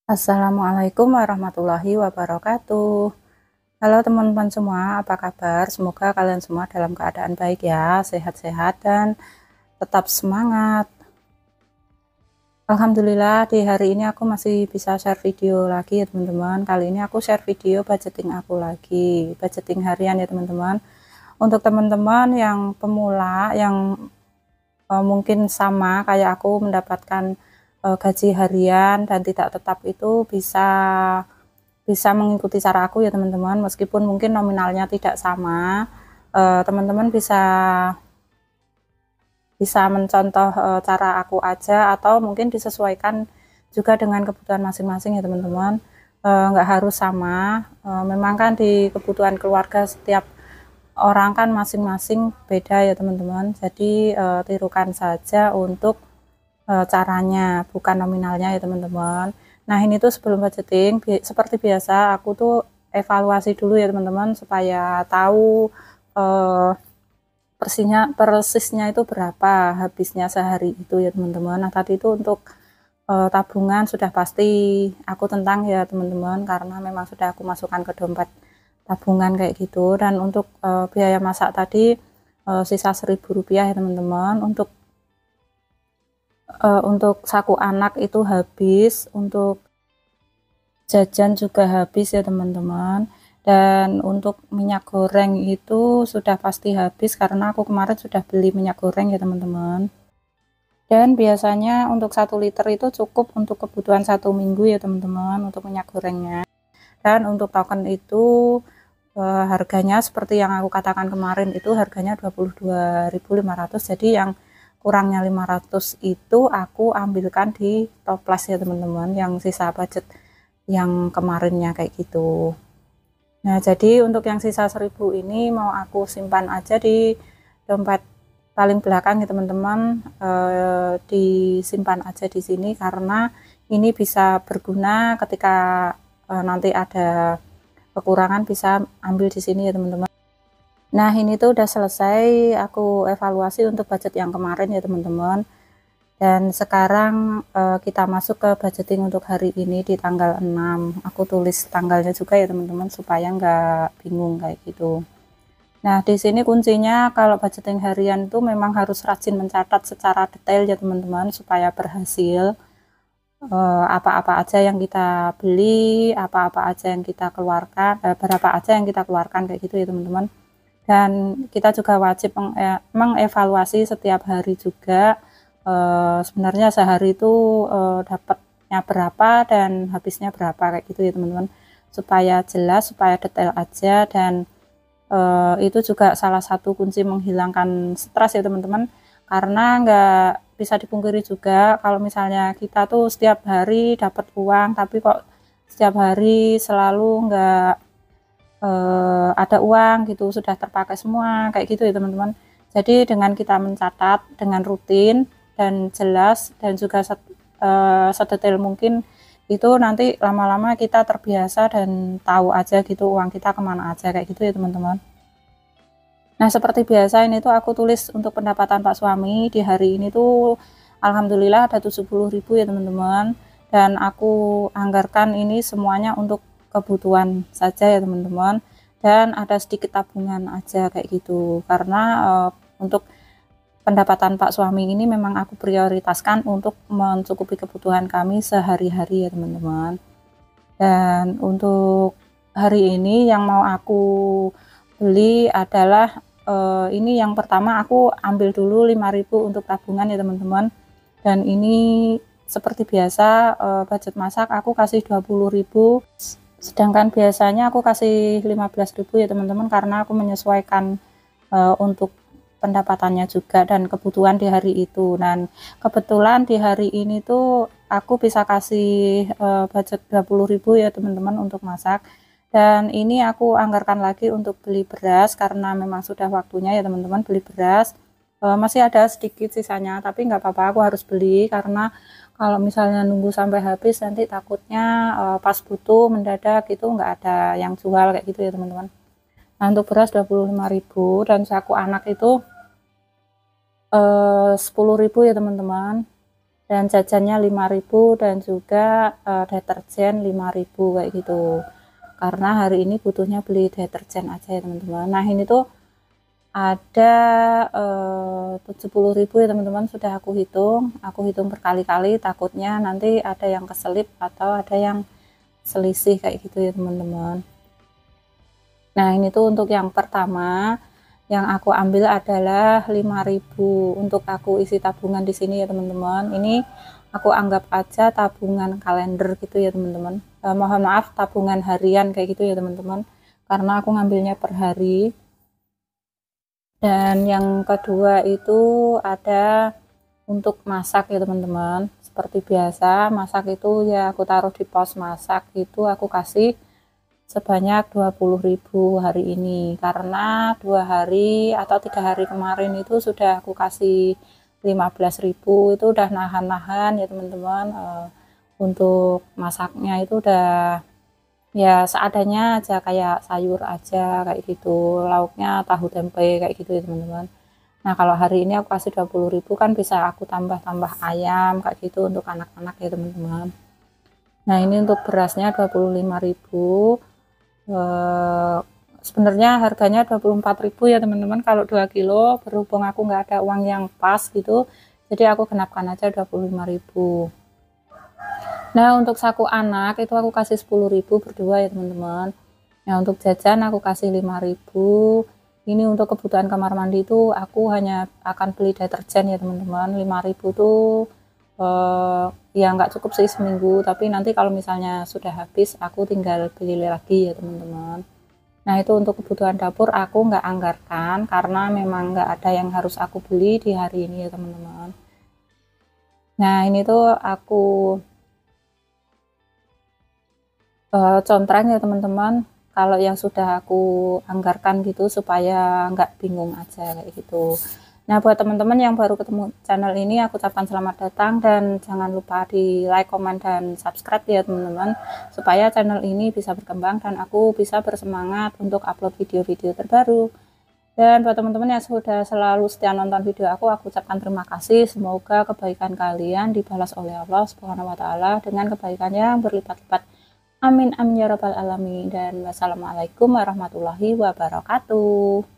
Assalamualaikum warahmatullahi wabarakatuh. Halo teman-teman semua, apa kabar? Semoga kalian semua dalam keadaan baik ya, sehat-sehat dan tetap semangat. Alhamdulillah di hari ini aku masih bisa share video lagi ya teman-teman. Kali ini aku share video budgeting aku lagi, budgeting harian ya teman-teman. Untuk teman-teman yang pemula, yang mungkin sama kayak aku mendapatkan gaji harian dan tidak tetap, itu bisa mengikuti cara aku ya teman-teman. Meskipun mungkin nominalnya tidak sama, teman-teman bisa mencontoh cara aku aja, atau mungkin disesuaikan juga dengan kebutuhan masing-masing ya teman-teman. Nggak harus sama. Memang kan di kebutuhan keluarga setiap orang kan masing-masing beda ya teman-teman. Jadi tirukan saja untuk caranya, bukan nominalnya ya teman-teman. Nah ini tuh sebelum budgeting, seperti biasa aku tuh evaluasi dulu ya teman-teman, supaya tahu persisnya itu berapa habisnya sehari itu ya teman-teman. Nah tadi itu untuk tabungan sudah pasti aku tentang ya teman-teman, karena memang sudah aku masukkan ke dompet tabungan kayak gitu. Dan untuk biaya masak tadi sisa Rp1.000 ya teman-teman. Untuk saku anak itu habis, untuk jajan juga habis ya teman-teman. Dan untuk minyak goreng itu sudah pasti habis, karena aku kemarin sudah beli minyak goreng ya teman-teman. Dan biasanya untuk 1 liter itu cukup untuk kebutuhan 1 minggu ya teman-teman, untuk minyak gorengnya. Dan untuk token itu harganya seperti yang aku katakan kemarin, itu harganya 22.500. Jadi yang kurangnya 500 itu aku ambilkan di toples ya teman-teman, yang sisa budget yang kemarinnya kayak gitu. Nah jadi untuk yang sisa 1.000 ini mau aku simpan aja di dompet paling belakang ya teman-teman. Disimpan aja di sini, karena ini bisa berguna ketika nanti ada kekurangan, bisa ambil di sini ya teman-teman. Nah ini tuh udah selesai aku evaluasi untuk budget yang kemarin ya teman-teman. Dan sekarang kita masuk ke budgeting untuk hari ini di tanggal 6. Aku tulis tanggalnya juga ya teman-teman, supaya nggak bingung kayak gitu. Nah di sini kuncinya kalau budgeting harian itu memang harus rajin mencatat secara detail ya teman-teman, supaya berhasil. Apa-apa aja yang kita beli, apa-apa aja yang kita keluarkan, berapa aja yang kita keluarkan kayak gitu ya teman-teman. Dan kita juga wajib mengevaluasi setiap hari juga, sebenarnya sehari itu dapatnya berapa dan habisnya berapa kayak gitu ya teman-teman, supaya jelas, supaya detail aja. Dan itu juga salah satu kunci menghilangkan stres ya teman-teman, karena nggak bisa dipungkiri juga kalau misalnya kita tuh setiap hari dapat uang, tapi kok setiap hari selalu nggak ada uang gitu, sudah terpakai semua kayak gitu ya teman-teman. Jadi dengan kita mencatat dengan rutin dan jelas, dan juga sedetail mungkin, itu nanti lama-lama kita terbiasa dan tahu aja gitu uang kita kemana aja kayak gitu ya teman-teman. Nah seperti biasa ini tuh aku tulis untuk pendapatan Pak Suami di hari ini tuh alhamdulillah ada 70.000 ya teman-teman. Dan aku anggarkan ini semuanya untuk kebutuhan saja ya teman-teman, dan ada sedikit tabungan aja kayak gitu, karena untuk pendapatan Pak Suami ini memang aku prioritaskan untuk mencukupi kebutuhan kami sehari-hari ya teman-teman. Dan untuk hari ini yang mau aku beli adalah ini yang pertama aku ambil dulu 5.000 untuk tabungan ya teman-teman. Dan ini seperti biasa budget masak aku kasih 20.000, sedangkan biasanya aku kasih 15.000 ya teman-teman, karena aku menyesuaikan untuk pendapatannya juga dan kebutuhan di hari itu. Dan kebetulan di hari ini tuh aku bisa kasih budget 20.000 ya teman-teman untuk masak. Dan ini aku anggarkan lagi untuk beli beras, karena memang sudah waktunya ya teman-teman beli beras. Masih ada sedikit sisanya, tapi nggak apa-apa, aku harus beli, karena kalau misalnya nunggu sampai habis nanti takutnya pas butuh mendadak itu nggak ada yang jual kayak gitu ya teman-teman. Nah untuk beras 25.000, dan saku anak itu 10.000 ya teman-teman. dan jajannya 5.000 dan juga deterjen 5.000 kayak gitu, karena hari ini butuhnya beli deterjen aja ya teman-teman. Nah ini tuh ada 70.000 ya teman-teman, sudah aku hitung berkali-kali, takutnya nanti ada yang keselip atau ada yang selisih kayak gitu ya teman-teman. Nah ini tuh untuk yang pertama yang aku ambil adalah 5.000 untuk aku isi tabungan di sini ya teman-teman. Ini aku anggap aja tabungan kalender gitu ya teman-teman. Mohon maaf, tabungan harian kayak gitu ya teman-teman, karena aku ngambilnya per hari. Dan yang kedua itu ada untuk masak ya teman-teman. Seperti biasa, masak itu ya aku taruh di pos masak, itu aku kasih sebanyak 20.000 hari ini, karena 2 hari atau 3 hari kemarin itu sudah aku kasih 15.000, itu udah nahan-nahan ya teman-teman. Untuk masaknya itu udah ya seadanya aja, kayak sayur aja kayak gitu, lauknya tahu tempe kayak gitu ya teman-teman. Nah kalau hari ini aku kasih 20.000 kan bisa aku tambah-tambah ayam kayak gitu untuk anak-anak ya teman-teman. Nah ini untuk berasnya 25.000. Sebenarnya harganya 24.000 ya teman-teman kalau 2 kilo, berhubung aku nggak ada uang yang pas gitu, jadi aku genapkan aja 25.000. Nah untuk saku anak itu aku kasih 10.000 berdua ya teman-teman. Nah untuk jajan aku kasih 5.000. Ini untuk kebutuhan kamar mandi itu aku hanya akan beli deterjen ya teman-teman. 5.000 tuh ya nggak cukup sih seminggu, tapi nanti kalau misalnya sudah habis aku tinggal beli lagi ya teman-teman. Nah itu untuk kebutuhan dapur aku nggak anggarkan, karena memang nggak ada yang harus aku beli di hari ini ya teman-teman. Nah ini tuh aku contreng ya teman-teman, kalau yang sudah aku anggarkan gitu, supaya nggak bingung aja kayak gitu. Nah buat teman-teman yang baru ketemu channel ini, aku ucapkan selamat datang, dan jangan lupa di like, komen, dan subscribe ya teman-teman, supaya channel ini bisa berkembang dan aku bisa bersemangat untuk upload video-video terbaru. Dan buat teman-teman yang sudah selalu setia nonton video aku ucapkan terima kasih. Semoga kebaikan kalian dibalas oleh Allah Subhanahu wa Ta'ala dengan kebaikan yang berlipat-lipat. Amin amin ya rabbal alamin. Dan wassalamualaikum warahmatullahi wabarakatuh.